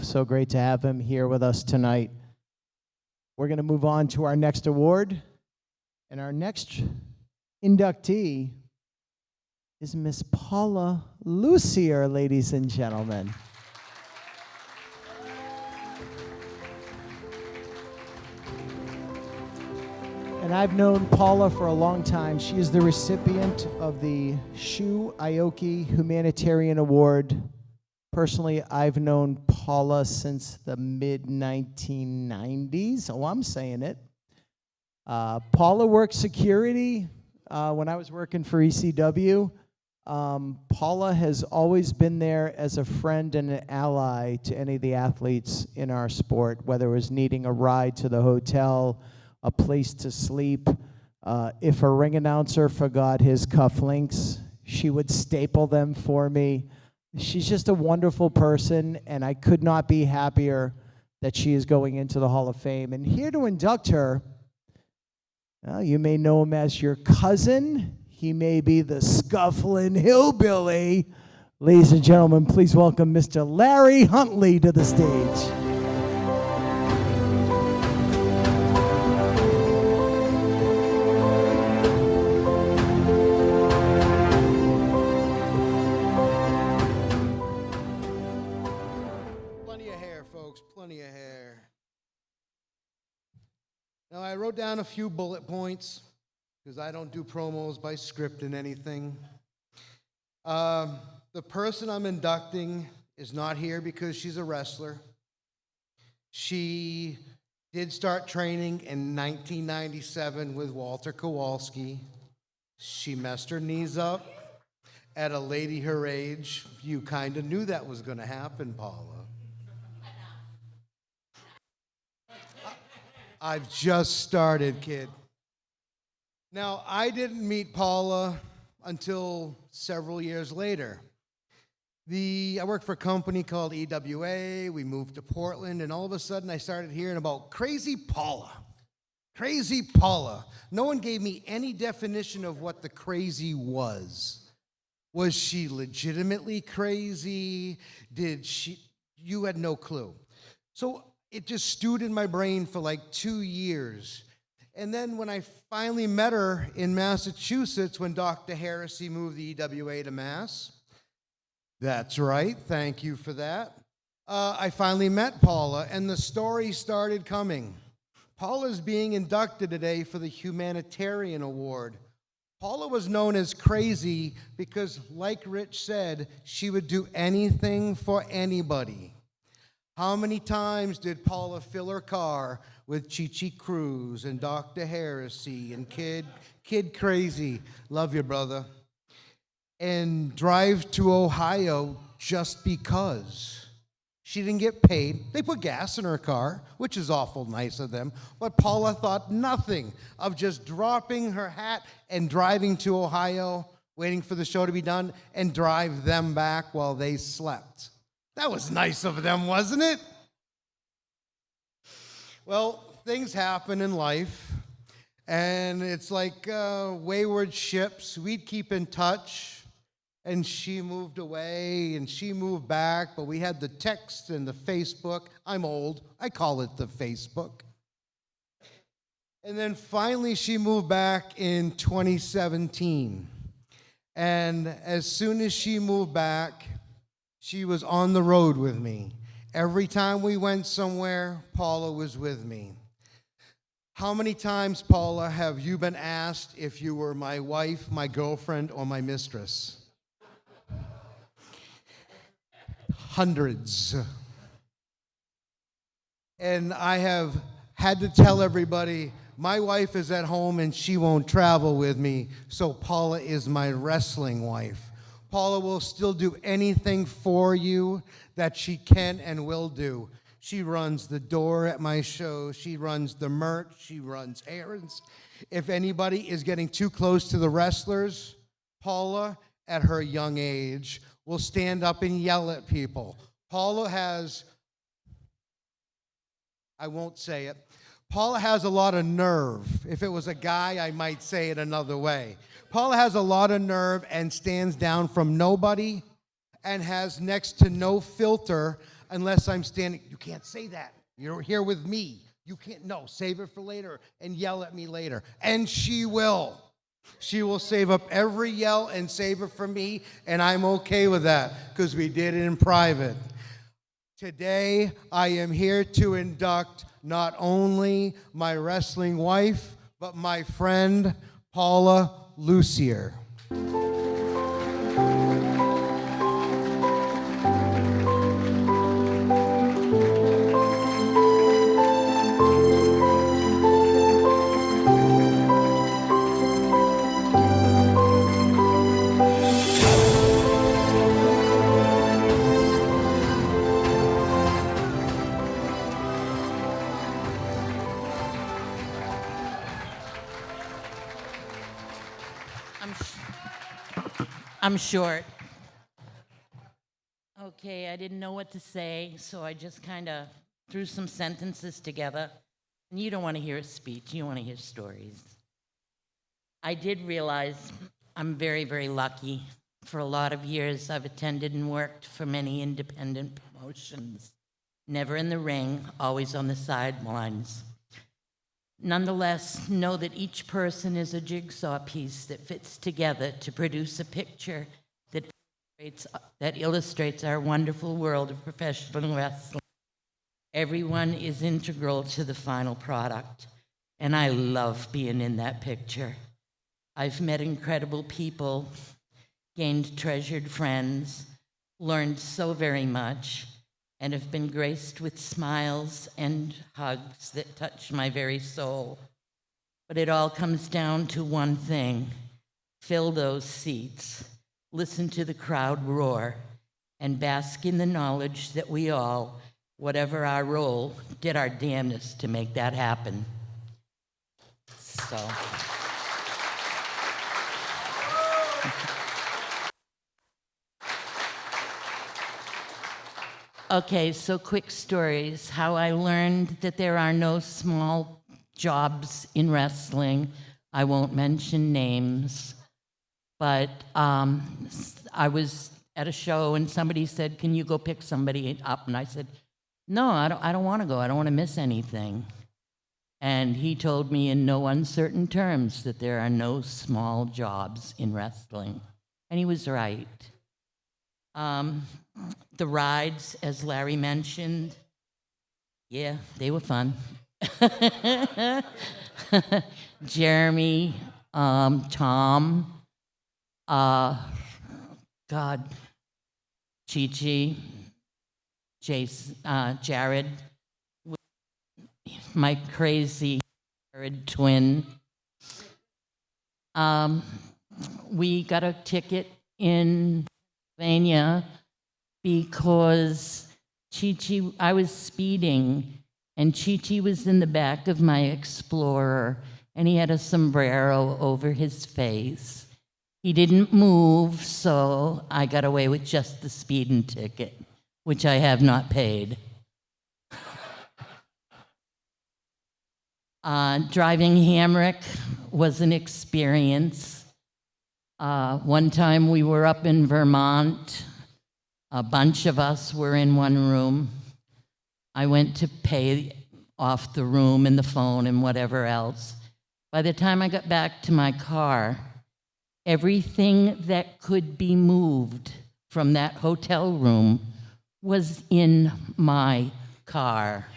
So great to have him here with us tonight. We're going to move on to our next award. And our next inductee is Miss Paula Lucier, ladies and gentlemen. And I've known Paula for a long time. She is the recipient of the Aoki Humanitarian Award. Personally, I've known Paula since the mid-1990s. Oh, I'm saying it. Paula worked security when I was working for ECW. Paula has always been there as a friend and an ally to any of the athletes in our sport, whether it was needing a ride to the hotel, a place to sleep. If a ring announcer forgot his cufflinks, she would staple them for me. She's just a wonderful person, and I could not be happier that she is going into the Hall of Fame. And here to induct her, well, you may know him as your cousin. He may be the scuffling hillbilly. Ladies and gentlemen, please welcome Mr. Larry Huntley to the stage. Plenty of hair. Now, I wrote down a few bullet points because I don't do promos by script and anything. The person I'm inducting is not here because she's a wrestler. She did start training in 1997 with Walter Kowalski. She messed her knees up at a lady her age. You kind of knew that was going to happen, Paula. I've just started, kid. Now, I didn't meet Paula until several years later. I worked for a company called EWA. We moved to Portland, and all of a sudden I started hearing about Crazy Paula. Crazy Paula. No one gave me any definition of what the crazy was. Was she legitimately crazy? You had no clue. So it just stewed in my brain for like 2 years. And then when I finally met her in Massachusetts, when Dr. Heresy moved the EWA to Mass, that's right, thank you for that, I finally met Paula, and the story started coming. Paula's being inducted today for the Humanitarian Award. Paula was known as crazy because, like Rich said, she would do anything for anybody. How many times did Paula fill her car with Chi-Chi Cruz and Dr. Heresy and Kid Crazy, love you, brother, and drive to Ohio just because? She didn't get paid. They put gas in her car, which is awful nice of them, but Paula thought nothing of just dropping her hat and driving to Ohio, waiting for the show to be done, and drive them back while they slept. That was nice of them, wasn't it? Well, things happen in life, and it's like wayward ships. We'd keep in touch, and she moved away, and she moved back, but we had the text and the Facebook. I'm old. I call it the Facebook. And then finally, she moved back in 2017. And as soon as she moved back, she was on the road with me. Every time we went somewhere, Paula was with me. How many times, Paula, have you been asked if you were my wife, my girlfriend, or my mistress? Hundreds. And I have had to tell everybody, my wife is at home and she won't travel with me, so Paula is my wrestling wife. Paula will still do anything for you that she can and will do. She runs the door at my show. She runs the merch. She runs errands. If anybody is getting too close to the wrestlers, Paula, at her young age, will stand up and yell at people. Paula has, I won't say it, Paula has a lot of nerve. If it was a guy, I might say it another way. Paula has a lot of nerve and stands down from nobody and has next to no filter unless I'm standing. You can't say that. You're here with me. You can't, no, save it for later and yell at me later. And she will. She will save up every yell and save it for me, and I'm okay with that because we did it in private. Today, I am here to induct not only my wrestling wife, but my friend, Paula Lucier. I'm short. Okay, I didn't know what to say, so I just kind of threw some sentences together. And you don't want to hear a speech, you want to hear stories. I did realize I'm very, very lucky. For a lot of years, I've attended and worked for many independent promotions. Never in the ring, always on the sidelines. Nonetheless, know that each person is a jigsaw piece that fits together to produce a picture that illustrates our wonderful world of professional wrestling. Everyone is integral to the final product, and I love being in that picture. I've met incredible people, gained treasured friends, learned so very much, and have been graced with smiles and hugs that touch my very soul. But it all comes down to one thing: fill those seats, listen to the crowd roar, and bask in the knowledge that we all, whatever our role, did our damnedest to make that happen. So. Okay, so quick stories. How I learned that there are no small jobs in wrestling. I won't mention names, but I was at a show and somebody said, "Can you go pick somebody up?" And I said, "No, I don't want to go. I don't want to miss anything." And he told me in no uncertain terms that there are no small jobs in wrestling. And he was right. The rides, as Larry mentioned, yeah, they were fun. Jeremy, Tom, Chi-Chi, Jason, Jared, my crazy Jared twin. We got a ticket in Pennsylvania because Chi-Chi, I was speeding, and Chi-Chi was in the back of my Explorer, and he had a sombrero over his face. He didn't move, so I got away with just the speeding ticket, which I have not paid. Driving Hamrick was an experience. One time we were up in Vermont. A bunch of us were in one room. I went to pay off the room and the phone and whatever else. By the time I got back to my car, everything that could be moved from that hotel room was in my car.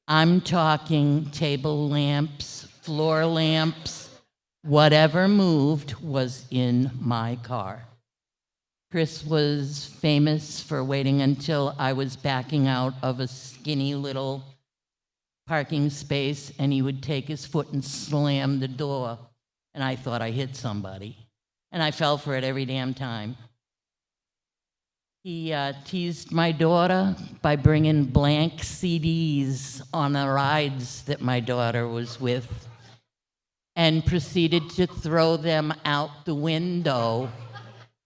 I'm talking table lamps, floor lamps, whatever moved was in my car. Chris was famous for waiting until I was backing out of a skinny little parking space, and he would take his foot and slam the door, and I thought I hit somebody. And I fell for it every damn time. He teased my daughter by bringing blank CDs on the rides that my daughter was with, and proceeded to throw them out the window.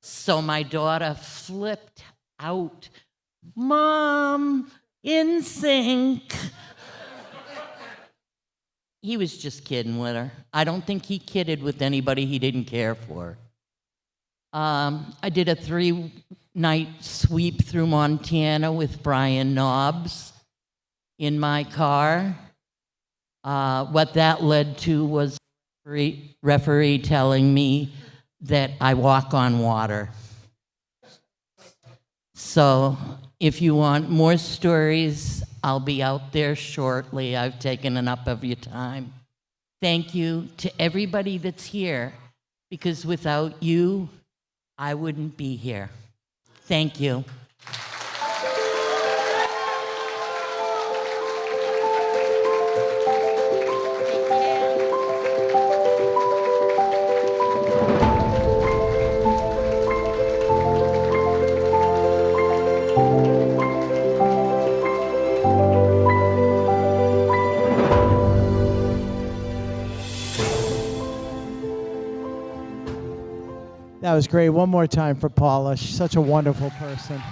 So my daughter flipped out. "Mom, in sync." He was just kidding with her. I don't think he kidded with anybody he didn't care for. I did a night sweep through Montana with Brian Knobs in my car. What that led to was referee telling me that I walk on water. So if you want more stories, I'll be out there shortly. I've taken enough of your time. Thank you to everybody that's here, because without you, I wouldn't be here. Thank you. That was great. One more time for Paula. She's such a wonderful person.